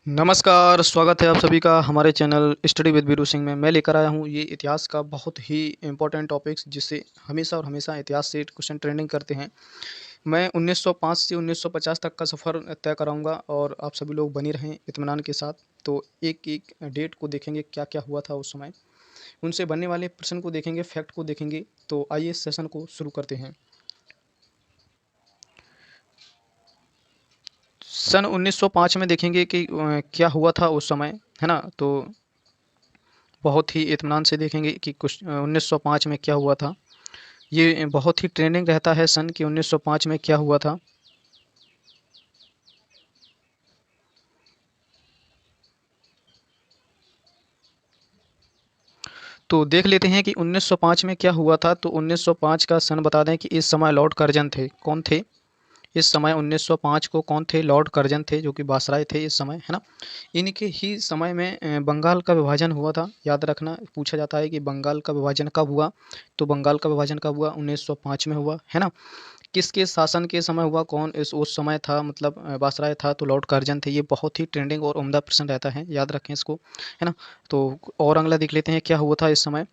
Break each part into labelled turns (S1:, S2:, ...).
S1: नमस्कार, स्वागत है आप सभी का हमारे channel study with Veeru Singh में। मैं लेकर आया हूँ ये इतिहास का बहुत ही इम्पोर्टेंट टॉपिक्स जिससे हमेशा और हमेशा इतिहास से क्वेश्चन ट्रेंडिंग करते हैं। मैं 1905 से 1950 तक का सफ़र तय कराऊँगा और आप सभी लोग बने रहें इत्मीनान के साथ। तो एक-एक डेट को देखेंगे क्या-क्या हुआ था उस समय। उनसे बनने वाले प्रश्न को देखेंगे, फैक्ट को देखेंगे। तो आइए इस सेशन को शुरू करते हैं। सन 1905 में देखेंगे कि क्या हुआ था उस समय, है ना? तो बहुत ही इत्मीनान से देखेंगे कि कुछ 1905 में क्या हुआ था। ये बहुत ही ट्रेंडिंग रहता है सन कि 1905 में क्या हुआ था। तो देख लेते हैं कि 1905 में क्या हुआ था। तो 1905 का सन बता दें कि इस समय लॉर्ड कर्जन थे। कौन थे? इस समय 1905 को कौन थे? लॉर्ड कर्जन थे, जो कि वायसराय थे इस समय, है ना? इनके ही समय में बंगाल का विभाजन हुआ था। याद रखना, पूछा जाता है कि बंगाल का विभाजन कब हुआ? तो बंगाल का विभाजन कब हुआ? 1905 में हुआ, है ना? किसके शासन के समय हुआ? कौन इस उस समय था, मतलब वायसराय था? तो लॉर्ड कर्जन थे। ये बहुत ही ट्रेंडिंग और उम्दा प्रश्न रहता है, याद रखें इसको, है ना? तो और अगला देख लेते हैं क्या हुआ था इस समय।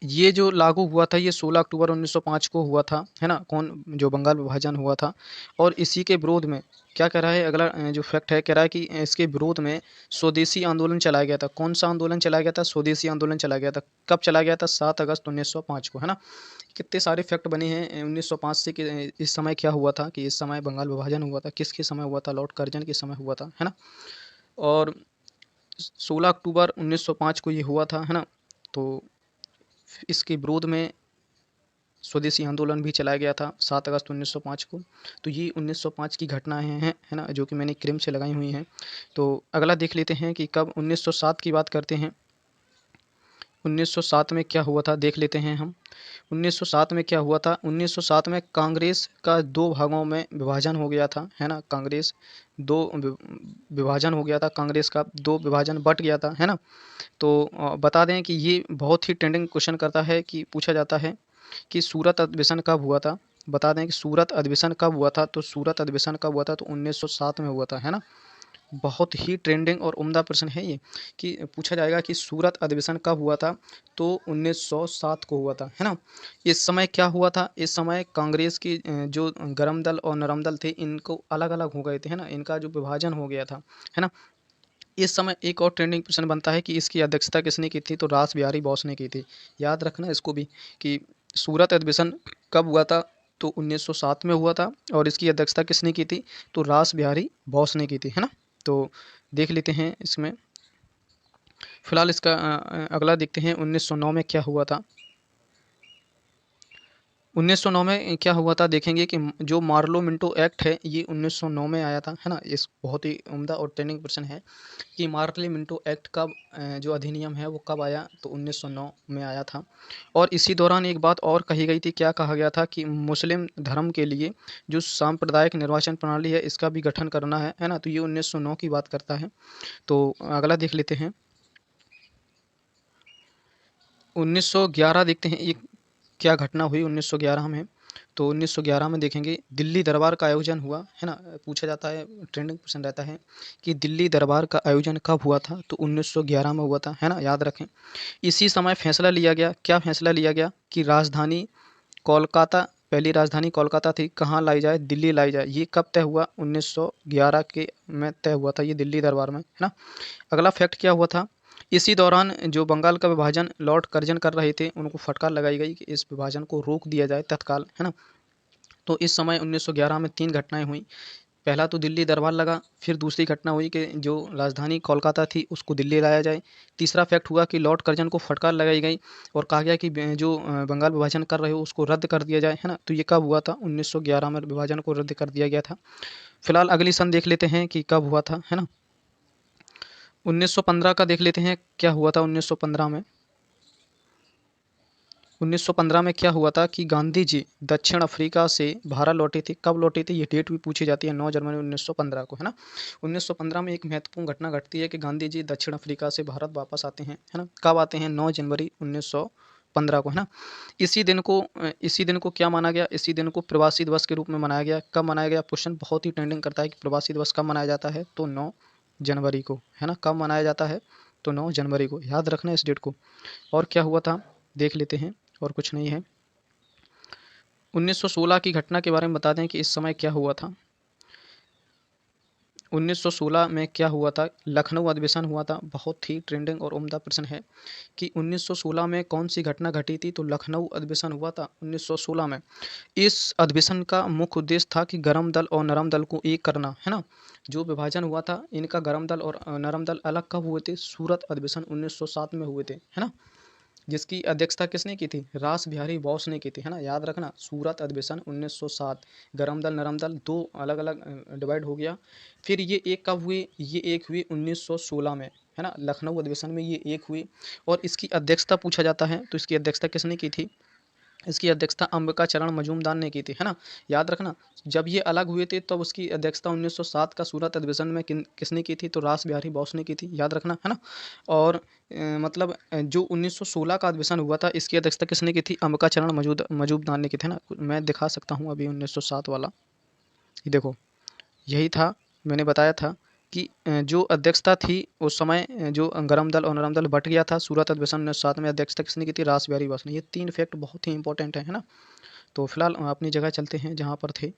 S1: ये जो लागू हुआ था ये 16 अक्टूबर 1905 को हुआ था, है ना? कौन? जो बंगाल विभाजन हुआ था। और इसी के विरोध में क्या कह रहा है अगला जो फैक्ट है, कह रहा है कि इसके विरोध में स्वदेशी आंदोलन चलाया गया था। कौन-सा आंदोलन चलाया गया था? स्वदेशी आंदोलन चलाया गया था। कब चलाया गया था? 7 अगस्त 1905 को, है ना? कितने सारे फैक्ट बने हैं 1905 से कि इस समय क्या हुआ था, कि इस समय बंगाल विभाजन हुआ था, किसके समय हुआ था? लॉर्ड कर्जन के समय हुआ था, है ना? और 16 अक्टूबर 1905 को ये हुआ था, है ना? तो इसके विरोध में स्वदेशी आंदोलन भी चलाया गया था 7 अगस्त 1905 को। तो ये 1905 की घटनाएँ हैं, है ना? जो कि मैंने क्रम से लगाई हुई हैं। तो अगला देख लेते हैं कि कब 1907 की बात करते हैं। 1907 में क्या हुआ था देख लेते हैं हम। 1907 में क्या हुआ था? 1907 में कांग्रेस का 2 भागों में विभाजन हो गया था, है ना? कांग्रेस 2 विभाजन हो गया था, कांग्रेस का 2 विभाजन बँट गया था, है ना? तो बता दें कि ये बहुत ही ट्रेंडिंग क्वेश्चन करता है, कि पूछा जाता है कि सूरत अधिवेशन कब हुआ था? बता दें कि सूरत अधिवेशन कब हुआ था? तो सूरत अधिवेशन कब हुआ था? तो 1907 में हुआ था, है ना? बहुत ही ट्रेंडिंग और उम्दा प्रश्न है ये, कि पूछा जाएगा कि सूरत अधिवेशन कब हुआ था? तो 1907 को हुआ था, है ना? इस समय क्या हुआ था? इस समय कांग्रेस की जो गरम दल और नरम दल थे, इनको अलग-अलग हो गए थे, है ना? इनका जो विभाजन हो गया था, है ना? इस समय एक और ट्रेंडिंग प्रश्न बनता है कि इसकी अध्यक्षता किसने की थी? तो रास बिहारी बोस ने की थी। याद रखना इसको भी, कि सूरत अधिवेशन कब हुआ था? तो 1907 में हुआ था। और इसकी अध्यक्षता किसने की थी? तो रास बिहारी बोस ने की थी, है ना? तो देख लेते हैं इसमें। फिलहाल इसका अगला देखते हैं 1909 में क्या हुआ था। 1909 में क्या हुआ था देखेंगे कि जो मार्लो मिंटो एक्ट है ये 1909 में आया था, है ना? इस बहुत ही उम्दा और ट्रेंडिंग प्रश्न है कि मार्ले मिंटो एक्ट कब जो अधिनियम है वो कब आया? तो 1909 में आया था। और इसी दौरान एक बात और कही गई थी, क्या कहा गया था? कि मुस्लिम धर्म के लिए जो सांप्रदायिक निर्वाचन प्रणाली है इसका भी गठन करना है ना? तो ये 1909 की बात करता है। तो अगला देख लेते हैं। 1911 देखते हैं, ये क्या घटना हुई 1911 में। तो 1911 में देखेंगे दिल्ली दरबार का आयोजन हुआ, है ना? पूछा जाता है, ट्रेंडिंग क्वेश्चन रहता है कि दिल्ली दरबार का आयोजन कब हुआ था? तो 1911 में हुआ था, है ना? याद रखें। इसी समय फैसला लिया गया, क्या फैसला लिया गया? कि राजधानी कोलकाता, पहली राजधानी कोलकाता थी, कहाँ लाई जाए? दिल्ली लाई जाए। ये कब तय हुआ? 1911 के में तय हुआ था ये दिल्ली दरबार में, है ना? अगला फैक्ट क्या हुआ था? इसी दौरान जो बंगाल का विभाजन लॉर्ड कर्जन कर रहे थे, उनको फटकार लगाई गई कि इस विभाजन को रोक दिया जाए तत्काल, है ना? तो इस समय 1911 में 3 घटनाएँ हुईं। पहला तो दिल्ली दरबार लगा, फिर दूसरी घटना हुई कि जो राजधानी कोलकाता थी उसको दिल्ली लाया जाए। तीसरा फैक्ट हुआ कि लॉर्ड कर्जन को फटकार लगाई गई और कहा गया कि जो बंगाल विभाजन कर रहे हो उसको रद्द कर दिया जाए, है ना? तो ये कब हुआ था? 1911 में विभाजन को रद्द कर दिया गया था। फिलहाल अगली सन देख लेते हैं कि कब हुआ था, है ना? 1915 का देख लेते हैं क्या हुआ था 1915 में। 1915 में क्या हुआ था कि गांधी जी दक्षिण अफ्रीका से भारत लौटे थे। कब लौटे थे? ये डेट भी पूछी जाती है, 9 जनवरी 1915 को, है ना? 1915 में एक महत्वपूर्ण घटना घटती है कि गांधी जी दक्षिण अफ्रीका से भारत वापस आते हैं, है ना? कब आते हैं? 9 जनवरी 1915 को, है ना? इसी दिन को क्या माना गया? इसी दिन को प्रवासी दिवस के रूप में मनाया गया। कब मनाया गया? क्वेश्चन बहुत ही ट्रेंडिंग करता है कि प्रवासी दिवस कब मनाया जाता है? तो 9 जनवरी को, है ना। कब मनाया जाता है? तो 9 जनवरी को, याद रखना इस डेट को। और क्या हुआ था देख लेते हैं, और कुछ नहीं है। 1916 की घटना के बारे में बता दें कि इस समय क्या हुआ था। 1916 में क्या हुआ था? लखनऊ अधिवेशन हुआ था। बहुत ही ट्रेंडिंग और उम्दा प्रश्न है कि 1916 में कौन सी घटना घटी थी? तो लखनऊ अधिवेशन हुआ था 1916 में। इस अधिवेशन का मुख्य उद्देश्य था कि गरम दल और नरम दल को एक करना, है ना। जो विभाजन हुआ था इनका, गरम दल और नरम दल अलग कब हुए थे? सूरत अधिवेशन 1907 में हुए थे, है ना। जिसकी अध्यक्षता किसने की थी? रास बिहारी बोस ने की थी, है ना। याद रखना, सूरत अधिवेशन 1907। गरम दल नरम दल दो अलग अलग डिवाइड हो गया। फिर ये एक कब हुई? ये एक हुई 1916 में, है ना। लखनऊ अधिवेशन में ये एक हुई। और इसकी अध्यक्षता पूछा जाता है तो इसकी अध्यक्षता किसने की थी? इसकी अध्यक्षता अंबिका चरण मजूमदार ने की थी, है ना। याद रखना, जब ये अलग हुए थे तब उसकी अध्यक्षता 1907 का सूरत अधिवेशन में किसने की थी? तो रास बिहारी बोस ने की थी, याद रखना, है ना। और मतलब जो 1916 का अधिवेशन हुआ था इसकी अध्यक्षता किसने की थी? अंबिका चरण मजूमदार ने की थी, है ना। मैं दिखा सकता हूँ अभी 1907 वाला, ये देखो, यही था। मैंने बताया था कि जो अध्यक्षता थी उस समय, जो गरम दल और नरम दल बट गया था, सूरत अधिवेशन 1907 में अध्यक्षता किसने की थी? रास बिहारी बोस ने। ये 3 फैक्ट बहुत ही इंपॉर्टेंट है ना। तो फिलहाल अपनी जगह चलते हैं जहाँ पर थे।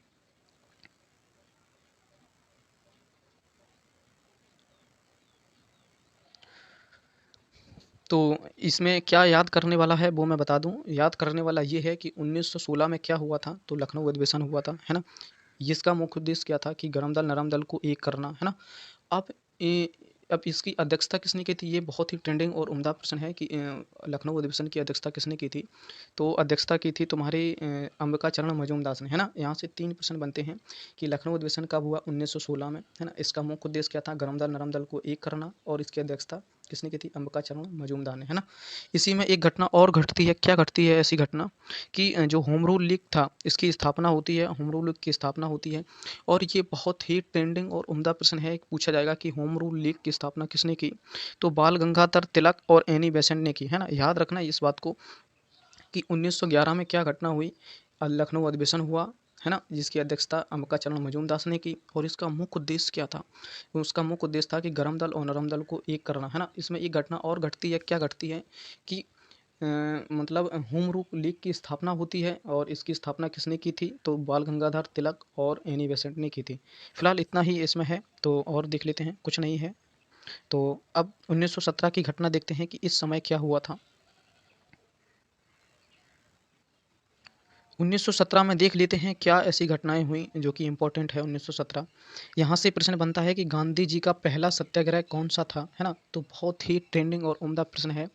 S1: तो इसमें क्या याद करने वाला है वो मैं बता दूं। याद करने वाला ये है कि 1916 में क्या हुआ था? तो लखनऊ अधिवेशन हुआ था, है ना। इसका मुख्य उद्देश्य क्या था? कि गरम दल नरम दल को एक करना, है ना। अब ए, अब इसकी अध्यक्षता किसने की थी? ये बहुत ही ट्रेंडिंग और उम्दा प्रश्न है कि लखनऊ अधिवेशन की अध्यक्षता किसने की थी? तो अध्यक्षता की थी तुम्हारी अंबिका चरण मजूमदार ने, है ना। यहाँ से 3 प्रश्न बनते हैं कि लखनऊ अधिवेशन कब हुआ? 1916 में, है ना। इसका मुख्य उद्देश्य क्या था? गरम दल नरम दल को एक करना। और इसकी अध्यक्षता किसने की थी? अंबिका चरण मजूमदार ने, है ना। इसी में एक घटना और घटती है। क्या घटती है ऐसी घटना? कि जो होम रूल लीग था इसकी स्थापना होती है, होम रूल लीग की स्थापना होती है। और ये बहुत ही ट्रेंडिंग और उम्दा प्रश्न है, पूछा जाएगा कि होम रूल लीग की स्थापना किसने की? तो बाल गंगाधर तिलक और एनी बेसेंट ने की, है ना। याद रखना इस बात को कि 1911 में क्या घटना हुई? लखनऊ अधिवेशन हुआ, है ना, जिसकी अध्यक्षता अंबिका चरण मजूमदार ने की। और इसका मुख्य उद्देश्य क्या था? उसका मुख्य उद्देश्य था कि गरम दल और नरम दल को एक करना, है ना। इसमें एक घटना और घटती है। क्या घटती है? कि मतलब होम रूल लीग की स्थापना होती है। और इसकी स्थापना किसने की थी? तो बाल गंगाधर तिलक और एनी बेसेंट ने की थी। फिलहाल इतना ही इसमें है, तो और देख लेते हैं, कुछ नहीं है। तो अब 1917 की घटना देखते हैं कि इस समय क्या हुआ था। 1917 में देख लेते हैं क्या ऐसी घटनाएं हुई जो कि इम्पोर्टेंट है 1917। यहाँ से प्रश्न बनता है कि गांधी जी का पहला सत्याग्रह कौन सा था, है ना। तो बहुत ही ट्रेंडिंग और उम्दा प्रश्न है।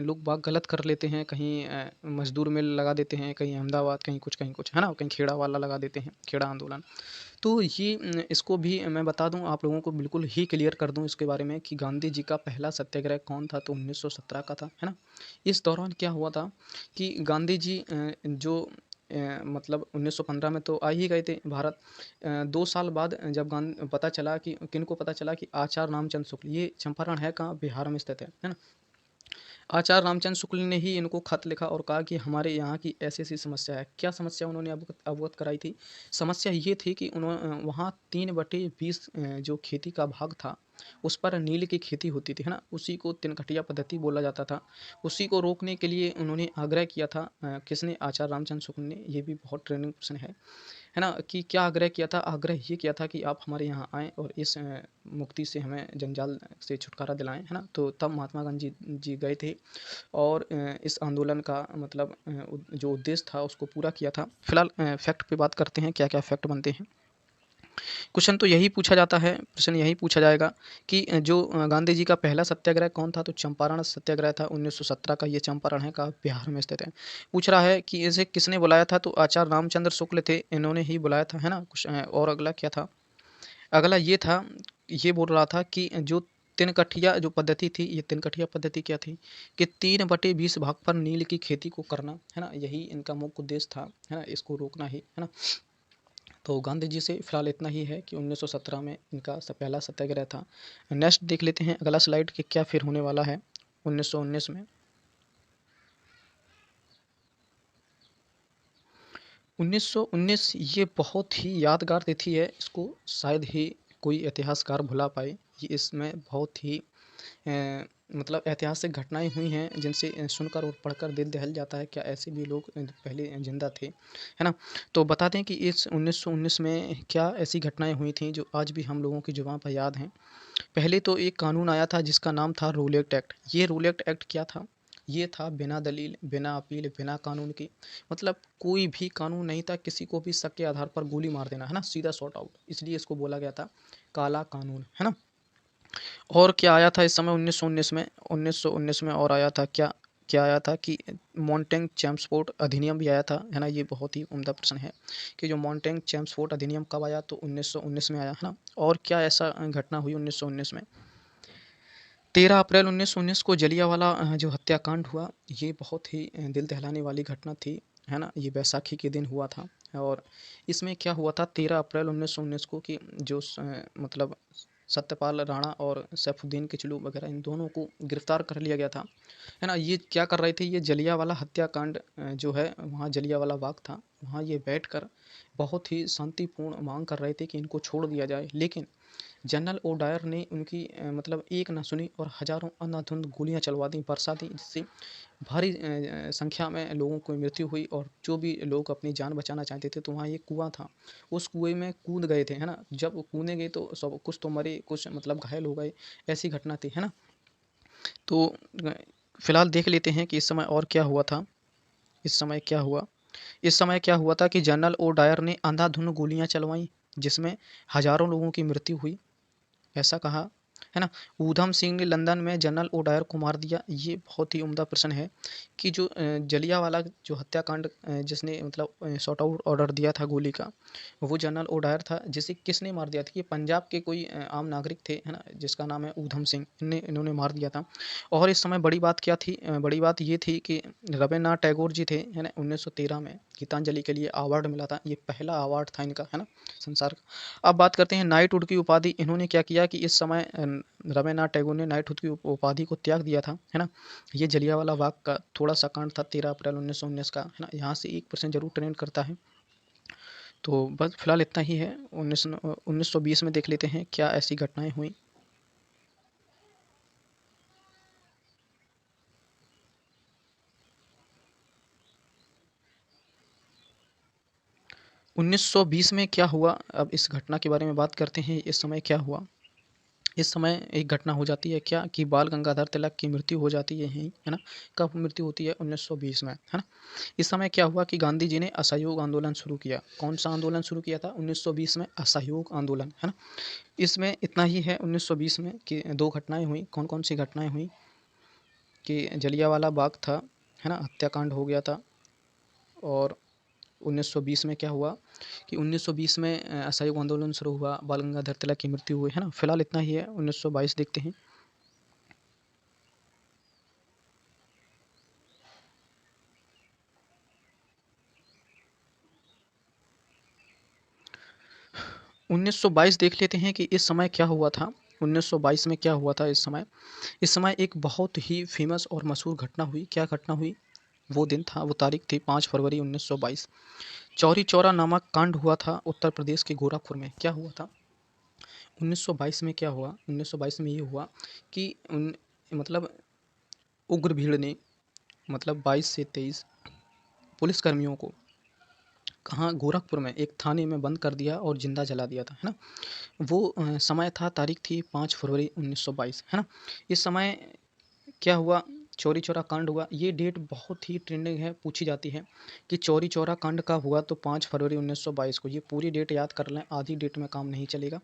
S1: लोग बाग गलत कर लेते हैं, कहीं मजदूर मेल लगा देते हैं, कहीं अहमदाबाद, कहीं कुछ, है ना, कहीं खेड़ा वाला लगा देते हैं, खेड़ा आंदोलन। तो ये इसको भी मैं बता दूं आप लोगों को, बिल्कुल ही क्लियर कर दूं इसके बारे में कि गांधी जी का पहला सत्याग्रह कौन था? तो 1917 का था, है ना। इस दौरान क्या हुआ था कि गांधी जी जो मतलब 1915 में तो आ ही गए थे भारत। 2 साल बाद जब पता चला कि किनको पता चला कि आचार्य रामचंद्र शुक्ल, ये चंपारण है कहाँ? बिहार में स्थित है ना। आचार्य रामचंद्र शुक्ल ने ही इनको खत लिखा और कहा कि हमारे यहाँ की ऐसी-ऐसी समस्या है। क्या समस्या उन्होंने अवगत अवगत कराई थी? समस्या ये थी कि वहाँ 3/20 जो खेती का भाग था, उस पर नील की खेती होती थी, है ना? उसी को तिनकटिया पद्धति बोला जाता था। उसी को रोकने के लिए उन्होंने आग्रह किया था। किसने? आचार्य रामचंद्र शुक्ल ने। ये भी बहुत ट्रेंडिंग प्रश्न है ना। कि क्या आग्रह किया था? आग्रह ये किया था कि आप हमारे यहाँ आएँ और इस मुक्ति से हमें जंजाल से छुटकारा दिलाएँ, है ना। तो तब महात्मा गांधी जी गए थे और इस आंदोलन का मतलब जो उद्देश्य था उसको पूरा किया था। फिलहाल फैक्ट पे बात करते हैं, क्या-क्या फैक्ट बनते हैं। क्वेश्चन तो यही पूछा जाता है, प्रश्न यही पूछा जाएगा कि जो गांधी जी का पहला सत्याग्रह कौन था? तो चंपारण सत्याग्रह था 1917 का। ये चंपारण है कहाँ? बिहार में स्थित है। पूछ रहा है कि इसे किसने बुलाया था? तो आचार्य रामचंद्र शुक्ल थे, इन्होंने ही बुलाया था, है ना। कुछ और अगला क्या था? अगला ये था, ये बोल रहा था कि जो तिनकठिया जो पद्धति थी, ये तिनकठिया पद्धति क्या थी? कि 3/20 भाग पर नील की खेती को करना, है ना। यही इनका मुख्य उद्देश्य था, है ना, इसको रोकना ही, है ना। तो गांधी जी से फिलहाल इतना ही है कि 1917 में इनका पहला सत्याग्रह था। नेक्स्ट देख लेते हैं अगला स्लाइड कि क्या फिर होने वाला है 1919 में। 1919 ये बहुत ही यादगार तिथि है, इसको शायद ही कोई इतिहासकार भुला पाए। ये इसमें बहुत ही मतलब ऐतिहासिक घटनाएँ हुई हैं जिनसे सुनकर और पढ़कर दिल दहल जाता है, क्या ऐसे भी लोग पहले ज़िंदा थे, है ना? तो बता दें कि इस 1919 में क्या ऐसी घटनाएँ हुई थीं जो आज भी हम लोगों की ज़ुबान पर याद हैं। पहले तो एक कानून आया था जिसका नाम था रोलेट एक्ट। ये रोलेट एक्ट क्या था? ये था बिना दलील, बिना अपील, बिना कानून के, मतलब कोई भी कानून नहीं था, किसी को भी शक के आधार पर गोली मार देना, है ना? सीधा शॉट आउट, इसलिए इसको बोला गया था काला कानून, है ना? और क्या आया था इस समय 1919 में और आया था क्या? क्या आया था कि मॉन्टेग चेम्सफोर्ड अधिनियम भी आया था, है ना? ये बहुत ही उम्दा प्रश्न है कि जो मॉन्टेग चेम्सफोर्ड अधिनियम कब आया? तो 1919 में आया, है ना? और क्या ऐसा घटना हुई 1919 में? 13 अप्रैल 1919 को जलियांवाला जो हत्याकांड हुआ, ये बहुत ही दिल दहलाने वाली घटना थी, है ना? ये बैसाखी के दिन हुआ था और इसमें क्या हुआ था 13 अप्रैल 1919 को कि जो मतलब सत्यपाल राणा और सैफुद्दीन किचलू वगैरह इन दोनों को गिरफ्तार कर लिया गया था, है ना? ये क्या कर रहे थे, ये जलियांवाला हत्याकांड जो है वहाँ जलियांवाला बाग था, वहाँ ये बैठकर बहुत ही शांतिपूर्ण मांग कर रहे थे कि इनको छोड़ दिया जाए, लेकिन जनरल ओडायर ने उनकी मतलब एक ना सुनी और हज़ारों अंधाधुंध गोलियां चलवा दी, बरसा दी, जिससे भारी संख्या में लोगों की मृत्यु हुई और जो भी लोग अपनी जान बचाना चाहते थे तो वहाँ एक कुआं था, उस कुएं में कूद गए थे, है ना? जब वो कूदने गए तो सब कुछ तो मरे, कुछ मतलब घायल हो गए, ऐसी घटना थी, है ना? तो फिलहाल देख लेते हैं कि इस समय और क्या हुआ था। इस समय क्या हुआ? इस समय क्या हुआ था कि जनरल ओडायर ने अंधाधुंध गोलियां चलवाई, जिसमें हजारों लोगों की मृत्यु हुई, ऐसा कहा, है ना? ऊधम सिंह ने लंदन में जनरल ओडायर को मार दिया। ये बहुत ही उम्दा प्रश्न है कि जो जलियांवाला जो हत्याकांड जिसने मतलब शॉट आउट ऑर्डर दिया था गोली का, वो जनरल ओडायर था, जिसे किसने मार दिया था? ये पंजाब के कोई आम नागरिक थे, है ना? जिसका नाम है ऊधम सिंह, इन्होंने मार दिया था। और इस समय बड़ी बात क्या थी? बड़ी बात ये थी कि रवींद्रनाथ टैगोर जी थे, है ना? 1913 में गीतांजलि के लिए अवार्ड मिला था। ये पहला अवार्ड था इनका, है ना? संसार का। अब बात करते हैं नाइटहुड की उपाधि। इन्होंने क्या किया कि इस समय रवींद्रनाथ टैगोर ने नाइटहुड की उपाधि को त्याग दिया था, है ना? ये जलियांवाला बाग का थोड़ा सा कांड था 13 अप्रैल 1919 का, है ना? यहाँ से 1% जरूर ट्रेंड करता है। तो बस फिलहाल इतना ही है। 1920 में देख लेते हैं क्या ऐसी घटनाएं हुई। 1920 में क्या हुआ, अब इस घटना के बारे में बात करते हैं। इस समय क्या हुआ? इस समय एक घटना हो जाती है क्या कि बाल गंगाधर तिलक की मृत्यु हो जाती है यहीं, है ना? कब मृत्यु होती है? 1920 में, है ना? इस समय क्या हुआ कि गांधी जी ने असहयोग आंदोलन शुरू किया। कौन सा आंदोलन शुरू किया था 1920 में? असहयोग आंदोलन, है ना? इसमें इतना ही है 1920 में कि दो घटनाएं हुई। कौन कौन सी घटनाएं हुई? कि जलियांवाला बाग था, है ना? हत्याकांड हो गया था। और 1920 में क्या हुआ कि 1920 में असहयोग आंदोलन शुरू हुआ, बाल गंगाधर तिलक की मृत्यु हुई, है ना? फिलहाल इतना ही है। 1922 देखते हैं। 1922 देख लेते हैं कि इस समय क्या हुआ था। 1922 में क्या हुआ था इस समय? इस समय एक बहुत ही फ़ेमस और मशहूर घटना हुई। क्या घटना हुई? वो दिन था, वो तारीख थी 5 फरवरी 1922। चौरी चौरा नामक कांड हुआ था उत्तर प्रदेश के गोरखपुर में। क्या हुआ था? 1922 में क्या हुआ? 1922 में ये हुआ कि उन मतलब उग्र भीड़ ने मतलब 22 से 23 पुलिसकर्मियों को कहाँ? गोरखपुर में एक थाने में बंद कर दिया और जिंदा जला दिया था, है ना? वो समय था, तारीख थी 5 फरवरी 1922, है ना? इस समय क्या हुआ? चौरी चौरा कांड हुआ। ये डेट बहुत ही ट्रेंडिंग है, पूछी जाती है कि चौरी चौरा कांड कब हुआ? तो 5 फरवरी 1922 को। ये पूरी डेट याद कर लें, आधी डेट में काम नहीं चलेगा,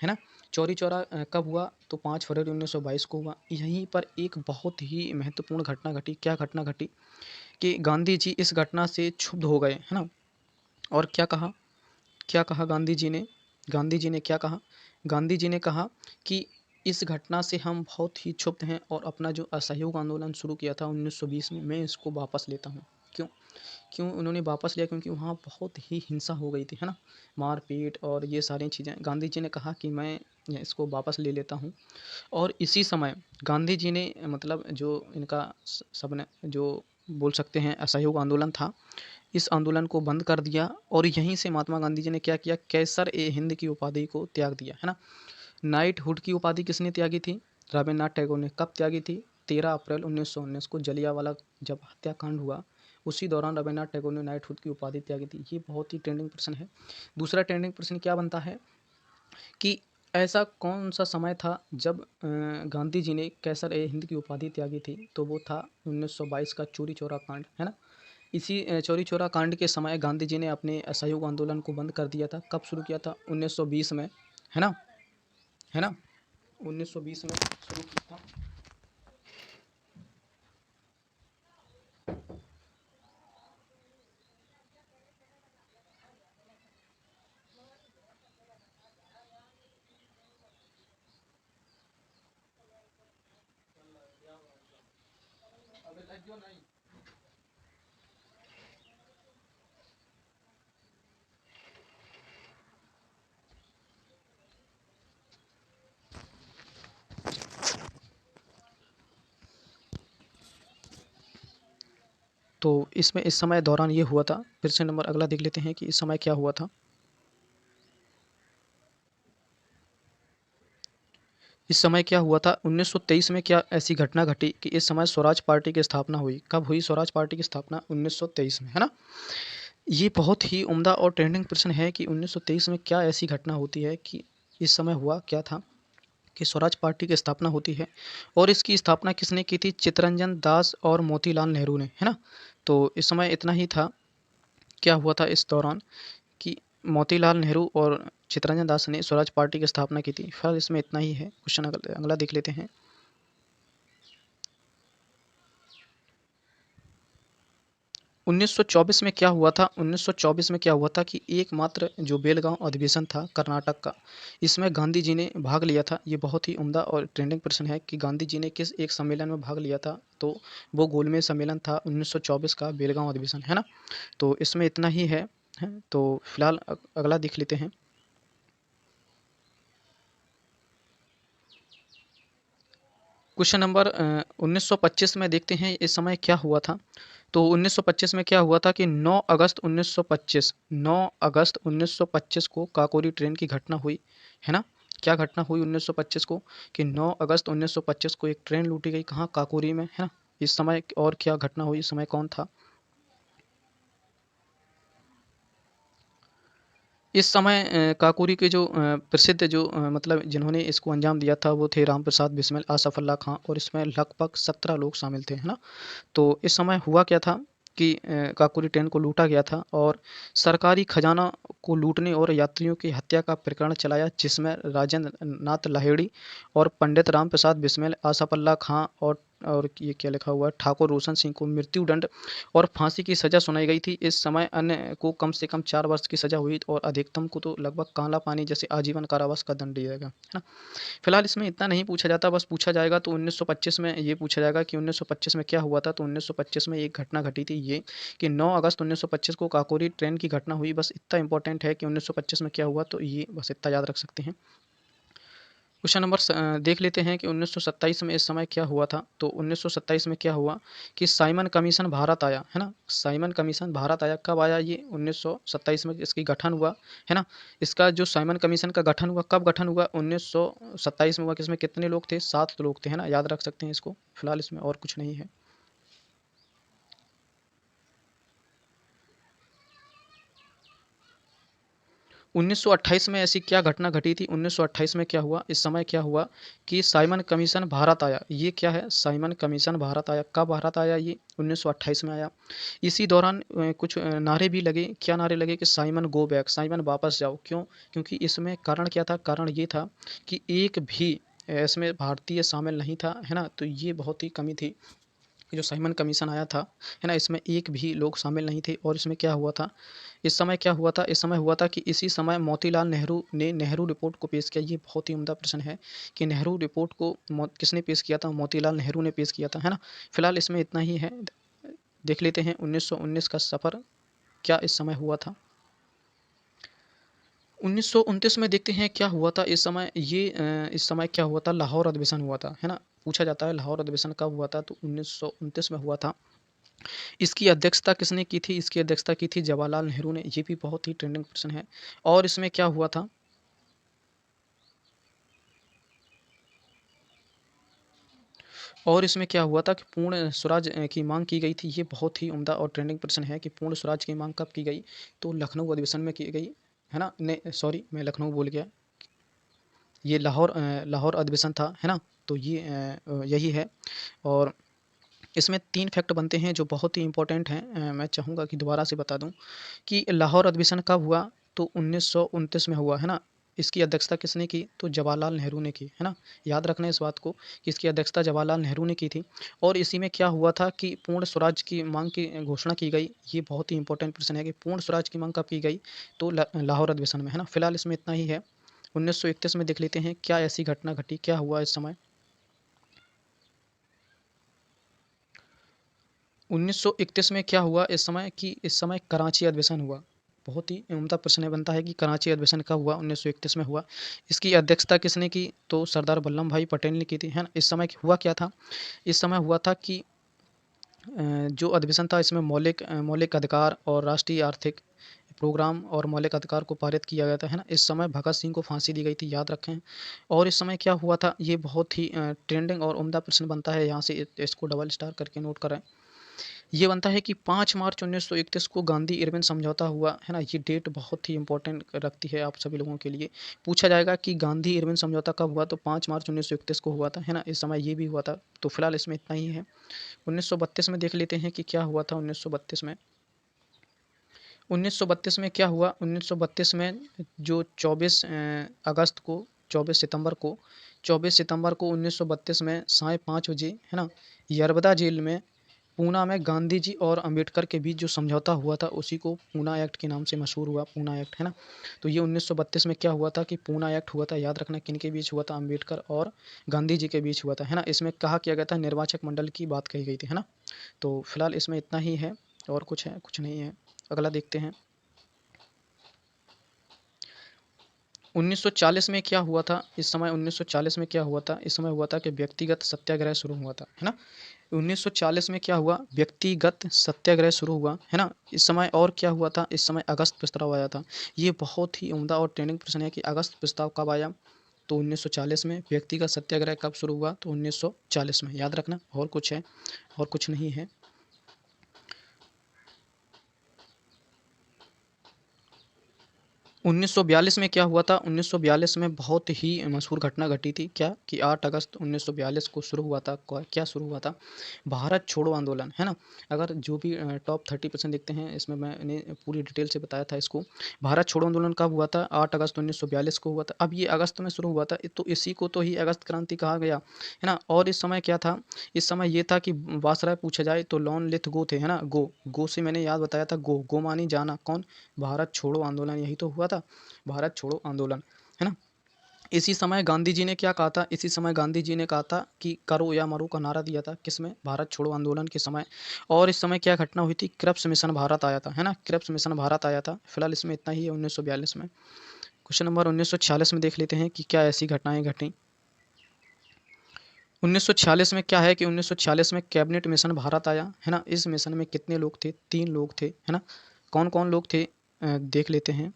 S1: है ना? चौरी चौरा कब हुआ? तो 5 फरवरी 1922 को हुआ। यहीं पर एक बहुत ही महत्वपूर्ण घटना घटी। क्या घटना घटी? कि गांधी जी इस घटना से क्षुब्ध हो गए, है ना? और क्या कहा? क्या कहा गांधी जी ने? गांधी जी ने क्या कहा? गांधी जी ने कहा कि इस घटना से हम बहुत ही क्षुब्ध हैं और अपना जो असहयोग आंदोलन शुरू किया था 1920 में, मैं इसको वापस लेता हूँ। क्यों? क्यों उन्होंने वापस लिया? क्योंकि वहाँ बहुत ही हिंसा हो गई थी, है ना? मारपीट और ये सारी चीज़ें। गांधी जी ने कहा कि मैं इसको वापस ले लेता हूँ। और इसी समय गांधी जी ने मतलब जो इनका सबने जो बोल सकते हैं असहयोग आंदोलन था, इस आंदोलन को बंद कर दिया और यहीं से महात्मा गांधी जी ने क्या किया? कैसर ए हिंद की उपाधि को त्याग दिया, है ना? नाइटहुड की उपाधि किसने त्यागी थी? रविन्द्रनाथ टैगोर ने। कब त्यागी थी? 13 अप्रैल 1919 को जलियांवाला जब हत्याकांड हुआ उसी दौरान रविन्द्रनाथ टैगोर ने नाइटहुड की उपाधि त्यागी थी। ये बहुत ही ट्रेंडिंग प्रश्न है। दूसरा ट्रेंडिंग प्रश्न क्या बनता है कि ऐसा कौन सा समय था जब गांधी जी ने कैसर ए हिंद की उपाधि त्यागी थी? तो वो था 1922 का चौरी चौरा कांड, है ना। इसी चौरी चौरा कांड के समय गांधी जी ने अपने असहयोग आंदोलन को बंद कर दिया था। कब शुरू किया था? 1920 में, है ना, है ना, 1920 में शुरू किया था। तो इसमें इस समय दौरान ये हुआ था। प्रश्न नंबर अगला देख लेते हैं कि इस समय क्या हुआ था। इस समय क्या हुआ था? 1923 में क्या ऐसी घटना घटी कि इस समय स्वराज पार्टी की स्थापना हुई? कब हुई स्वराज पार्टी की स्थापना? 1923 में, है ना। ये बहुत ही उम्दा और ट्रेंडिंग प्रश्न है कि 1923 में क्या ऐसी घटना होती है कि इस समय हुआ क्या था कि स्वराज पार्टी की स्थापना होती है। और इसकी स्थापना किसने की थी? चित्तरंजन दास और मोतीलाल नेहरू ने, है ना। तो इस समय इतना ही था। क्या हुआ था इस दौरान कि मोतीलाल नेहरू और चित्तरंजन दास ने स्वराज पार्टी की स्थापना की थी। फिलहाल इसमें इतना ही है। क्वेश्चन अगला देख लेते हैं। 1924 में क्या हुआ था? 1924 में क्या हुआ था कि एकमात्र जो बेलगांव अधिवेशन था कर्नाटक का, इसमें गांधी जी ने भाग लिया था। ये बहुत ही उम्दा और ट्रेंडिंग प्रश्न है कि गांधी जी ने किस एक सम्मेलन में भाग लिया था। तो वो गोलमेज सम्मेलन था 1924 का बेलगांव अधिवेशन, है ना। तो इसमें इतना ही है। तो फिलहाल अगला देख लेते हैं। क्वेश्चन नंबर 1925 में देखते हैं इस समय क्या हुआ था। तो 1925 में क्या हुआ था कि 9 अगस्त 1925 को काकोरी ट्रेन की घटना हुई, है ना। क्या घटना हुई 1925 को कि 9 अगस्त 1925 को एक ट्रेन लूटी गई। कहाँ? काकोरी में, है ना। इस समय और क्या घटना हुई? इस समय कौन था? इस समय काकोरी के जो प्रसिद्ध जो मतलब जिन्होंने इसको अंजाम दिया था वो थे राम प्रसाद बिस्मिल, आसफ अल्लाह खां, और इसमें लगभग 17 लोग शामिल थे, है ना। तो इस समय हुआ क्या था कि काकोरी ट्रेन को लूटा गया था और सरकारी खजाना को लूटने और यात्रियों की हत्या का प्रकरण चलाया, जिसमें राजेंद्र नाथ लाहिड़ी और पंडित राम प्रसाद बिस्मिल, आसफ अल्लाह खां और ये क्या लिखा हुआ है, ठाकुर रोशन सिंह को मृत्युदंड और फांसी की सज़ा सुनाई गई थी। इस समय अन्य को कम से कम 4 वर्ष की सज़ा हुई और अधिकतम को तो लगभग काला पानी जैसे आजीवन कारावास का दंड दिया गया, है ना। फिलहाल इसमें इतना नहीं पूछा जाता, बस पूछा जाएगा तो 1925 में ये पूछा जाएगा कि 1925 में क्या हुआ था। तो 1925 में एक घटना घटी थी ये कि 9 अगस्त 1925 को काकोरी ट्रेन की घटना हुई। बस इतना इंपॉर्टेंट है कि 1925 में क्या हुआ, तो ये बस इतना याद रख सकते हैं। क्वेश्चन नंबर देख लेते हैं कि 1927 में इस समय क्या हुआ था। तो 1927 में क्या हुआ कि साइमन कमीशन भारत आया, है ना। साइमन कमीशन भारत आया। कब आया ये? 1927 में इसकी गठन हुआ, है ना। इसका जो साइमन कमीशन का गठन हुआ, कब गठन हुआ? 1927 में हुआ। किसमें कितने लोग थे? 7 लोग थे, है ना। याद रख सकते हैं इसको। फिलहाल इसमें और कुछ नहीं है। 1928 में ऐसी क्या घटना घटी थी? 1928 में क्या हुआ? इस समय क्या हुआ कि साइमन कमीशन भारत आया। ये क्या है? साइमन कमीशन भारत आया। कब भारत आया ये? 1928 में आया। इसी दौरान कुछ नारे भी लगे। क्या नारे लगे कि साइमन गो बैक, साइमन वापस जाओ। क्यों? क्योंकि इसमें कारण क्या था? कारण ये था कि एक भी इसमें भारतीय शामिल नहीं था, है ना। तो ये बहुत ही कमी थी कि जो साइमन कमीशन आया था, है ना, इसमें एक भी लोग शामिल नहीं थे। और इसमें क्या हुआ था? इस समय क्या हुआ था? इस समय हुआ था कि इसी समय मोतीलाल नेहरू ने नेहरू रिपोर्ट को पेश किया। ये बहुत ही उम्दा प्रश्न है कि नेहरू रिपोर्ट को किसने पेश किया था? मोतीलाल नेहरू ने पेश किया था, है ना। फिलहाल इसमें इतना ही है। देख लेते हैं 1919 का सफ़र क्या इस समय हुआ था। 1929 में देखते हैं क्या हुआ था इस समय। इस समय क्या हुआ था? लाहौर अधिवेशन हुआ था, है ना। पूछा जाता है लाहौर अधिवेशन कब हुआ था? तो 1929 में हुआ था। इसकी अध्यक्षता किसने की थी? इसकी अध्यक्षता की थी जवाहरलाल नेहरू ने। ये भी बहुत ही ट्रेंडिंग प्रश्न है। और इसमें क्या हुआ था? और इसमें क्या हुआ था कि पूर्ण स्वराज की मांग की गई थी। ये बहुत ही उम्दा और ट्रेंडिंग प्रश्न है कि पूर्ण स्वराज की मांग कब की गई, तो लखनऊ अधिवेशन में की गई, है ना। नहीं सॉरी, मैं लखनऊ बोल गया, ये लाहौर अधिवेशन था, है ना। तो ये यही है। और इसमें 3 फैक्ट बनते हैं जो बहुत ही इम्पोर्टेंट हैं। मैं चाहूँगा कि दोबारा से बता दूँ कि लाहौर अधिवेशन कब हुआ, तो 1929 में हुआ, है ना। इसकी अध्यक्षता किसने की, तो जवाहरलाल नेहरू ने की, है ना। याद रखना इस बात को कि इसकी अध्यक्षता जवाहरलाल नेहरू ने की थी। और इसी में क्या हुआ था कि पूर्ण स्वराज की मांग की घोषणा की गई। ये बहुत ही इंपॉर्टेंट प्रश्न है कि पूर्ण स्वराज की मांग कब की गई, तो लाहौर अधिवेशन में, है ना। फिलहाल इसमें इतना ही है। 1931 में देख लेते हैं क्या ऐसी घटना घटी, क्या हुआ इस समय। 1931 में क्या हुआ इस समय, कि इस समय कराची अधिवेशन हुआ। बहुत ही उम्दा प्रश्न बनता है कि कराची अधिवेशन कब हुआ, 1931 में हुआ। इसकी अध्यक्षता किसने की, तो सरदार वल्लभ भाई पटेल ने की थी, है ना। इस समय हुआ क्या था, इस समय हुआ था कि जो अधिवेशन था इसमें मौलिक अधिकार और राष्ट्रीय आर्थिक प्रोग्राम और मौलिक अधिकार को पारित किया गया था, है ना। इस समय भगत सिंह को फांसी दी गई थी, याद रखें। और इस समय क्या हुआ था, ये बहुत ही ट्रेंडिंग और उम्दा प्रश्न बनता है, यहाँ से इसको डबल स्टार करके नोट करें। ये बनता है कि 5 मार्च 1931 को गांधी इरविन समझौता हुआ, है ना। ये डेट बहुत ही इंपॉर्टेंट रखती है आप सभी लोगों के लिए। पूछा जाएगा कि गांधी इरविन समझौता कब हुआ, तो 5 मार्च 1931 को हुआ था, है ना। इस समय ये भी हुआ था। तो फिलहाल इसमें इतना ही है। 1932 में देख लेते हैं कि क्या हुआ था 1932 में। 1932 में क्या हुआ, 1932 में जो 24 सितंबर को 1932 में साढ़े 5 बजे, है ना, यरबदा जेल में पूना में गांधी जी और अंबेडकर के बीच जो समझौता हुआ था उसी को पूना एक्ट के नाम से मशहूर हुआ, पूना एक्ट, है ना। तो ये 1932 में क्या हुआ था कि पूना एक्ट हुआ था। याद रखना किन के बीच हुआ था, अंबेडकर और गांधी जी के बीच हुआ था, है ना। इसमें कहा किया गया था, निर्वाचक मंडल की बात कही गई थी, है ना। तो फिलहाल इसमें इतना ही है, और कुछ है कुछ नहीं है। अगला देखते हैं। 1940 में क्या हुआ था इस समय, 1940 में क्या हुआ था इस समय, हुआ था कि व्यक्तिगत सत्याग्रह शुरू हुआ था, है ना। 1940 में क्या हुआ, व्यक्तिगत सत्याग्रह शुरू हुआ, है ना। इस समय और क्या हुआ था, इस समय अगस्त प्रस्ताव आया था। ये बहुत ही उम्दा और ट्रेंडिंग प्रश्न है कि अगस्त प्रस्ताव कब आया, तो 1940 में। व्यक्तिगत सत्याग्रह कब शुरू हुआ, तो 1940 में, याद रखना। और कुछ है, और कुछ नहीं है। 1942 में क्या हुआ था, 1942 में बहुत ही मशहूर घटना घटी थी, क्या कि 8 अगस्त 1942 को शुरू हुआ था। क्या शुरू हुआ था, भारत छोड़ो आंदोलन, है ना। अगर जो भी टॉप 30% देखते हैं, इसमें मैंने पूरी डिटेल से बताया था इसको। भारत छोड़ो आंदोलन कब हुआ था, 8 अगस्त 1942 को हुआ था। अब ये अगस्त में शुरू हुआ था, तो इसी को तो ही अगस्त क्रांति कहा गया, है ना। और इस समय क्या था, इस समय ये था कि वासराय पूछा जाए तो लॉन लिथ गो थे, है ना। गो से मैंने याद बताया था, गो मानी जाना, कौन, भारत छोड़ो आंदोलन, यही तो हुआ था, भारत छोड़ो आंदोलन, है ना। इसी समय गांधी जी ने क्या कहा था, इसी समय गांधी जी ने कहा था कि करो या मरो का नारा दिया था, किसमें, भारत छोड़ो आंदोलन के समय। और इस समय क्या घटना हुई थी, क्रिप्स मिशन भारत आया था, है ना। क्रिप्स मिशन भारत आया था। फिलहाल इसमें इतना ही है 1942 में। क्वेश्चन नंबर 1946 में देख लेते हैं कि क्या ऐसी घटनाएं घटी। 1946 में क्या है कि 1946 में कैबिनेट मिशन भारत आया, है ना। इस मिशन में कितने लोग थे, 3 लोग थे, है ना। कौन कौन लोग थे, देख लेते हैं।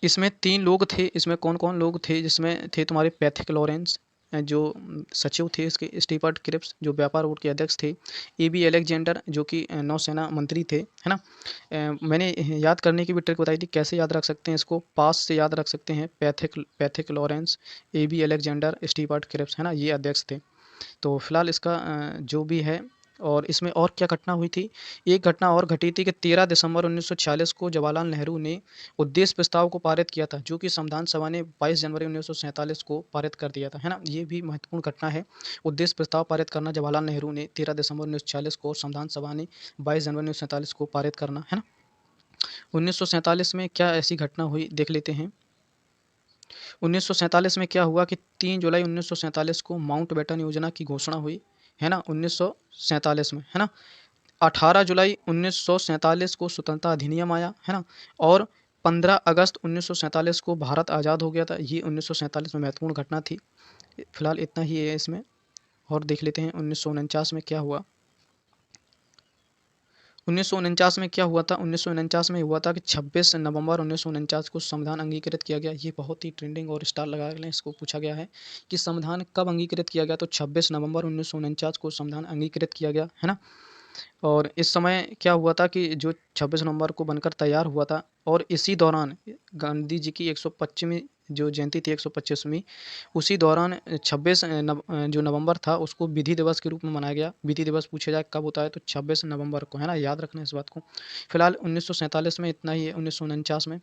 S1: इसमें 3 लोग थे, इसमें कौन-कौन लोग थे, जिसमें थे तुम्हारे पैथिक लॉरेंस, जो सचिव थे इसके, स्टीफर्ड क्रिप्स जो व्यापार बोर्ड के अध्यक्ष थे, एबी अलेक्जेंडर जो कि नौसेना मंत्री थे, है ना। मैंने याद करने की भी ट्रिक बताई थी, कैसे याद रख सकते हैं इसको, पास से याद रख सकते हैं, Pethick Lawrence, A B Alexander, Stafford Cripps, है ना, ये अध्यक्ष थे। तो फिलहाल इसका जो भी है। और इसमें और क्या घटना हुई थी, एक घटना और घटी थी कि 13 दिसंबर 1946 को जवाहरलाल नेहरू ने उद्देश्य प्रस्ताव को पारित किया था, जो कि संविधान सभा ने 22 जनवरी 1947 को पारित कर दिया था, है ना। ये भी महत्वपूर्ण घटना है। उद्देश्य प्रस्ताव पारित करना जवाहरलाल नेहरू ने 13 दिसंबर 1946 को, संविधान सभा ने 22 जनवरी 1947 को पारित करना, है ना। 1947 में क्या ऐसी घटना हुई, देख लेते हैं। 1947 में क्या हुआ कि 3 जुलाई 1947 को माउंटबेटन योजना की घोषणा हुई, है ना, 1947 में, है ना। 18 जुलाई 1947 को स्वतंत्रता अधिनियम आया, है ना। और 15 अगस्त 1947 को भारत आज़ाद हो गया था। ये 1947 में महत्वपूर्ण घटना थी। फिलहाल इतना ही है इसमें। और देख लेते हैं 1949 में क्या हुआ। 1949 में क्या हुआ था? 1949 में हुआ था कि 26 नवंबर 1949 को संविधान अंगीकृत किया गया। ये बहुत ही ट्रेंडिंग और स्टार लगा लें, इसको पूछा गया है कि संविधान कब अंगीकृत किया गया? तो 26 नवंबर 1949 को संविधान अंगीकृत किया गया, है ना? और इस समय क्या हुआ था कि जो 26 नवंबर को बनकर तैयार हुआ था और इसी दौरान गांधी जी की 125वीं जो जयंती थी, 125वीं, उसी दौरान 26 जो नवंबर था उसको विधि दिवस के रूप में मनाया गया। विधि दिवस पूछा जाए कब होता है तो 26 नवंबर को, है ना? याद रखना इस बात को। फिलहाल 1947 में इतना ही है। 1949 में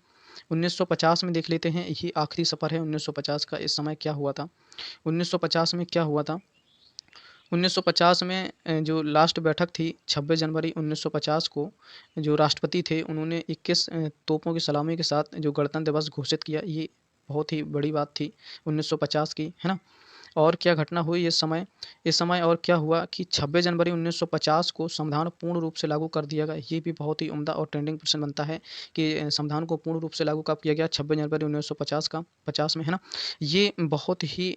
S1: 1950 में देख लेते हैं, यही आखिरी सफ़र है 1950 का। इस समय क्या हुआ था? 1950 में क्या हुआ था? 1950 में जो लास्ट बैठक थी 26 जनवरी 1950 को, जो राष्ट्रपति थे उन्होंने 21 तोपों की सलामी के साथ जो गणतंत्र दिवस घोषित किया। ये बहुत ही बड़ी बात थी 1950 की, है ना? और क्या घटना हुई इस समय और क्या हुआ कि 26 जनवरी 1950 को संविधान पूर्ण रूप से लागू कर दिया गया। ये भी बहुत ही उम्दा और ट्रेंडिंग प्रश्न बनता है कि संविधान को पूर्ण रूप से लागू कब किया गया? 26 जनवरी 1950 में, है ना? ये बहुत ही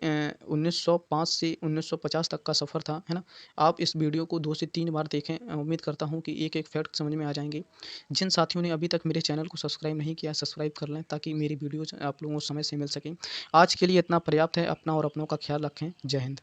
S1: 1905 से 1950 तक का सफ़र था, है ना? आप इस वीडियो को 2 से 3 बार देखें। उम्मीद करता हूँ कि एक-एक फैक्ट समझ में आ जाएँगे। जिन साथियों ने अभी तक मेरे चैनल को सब्सक्राइब नहीं किया, सब्सक्राइब कर लें ताकि मेरी वीडियोज़ आप लोगों को समय से मिल सकें। आज के लिए इतना पर्याप्त है। अपना और अपनों का ख्याल रखें। जय हिंद।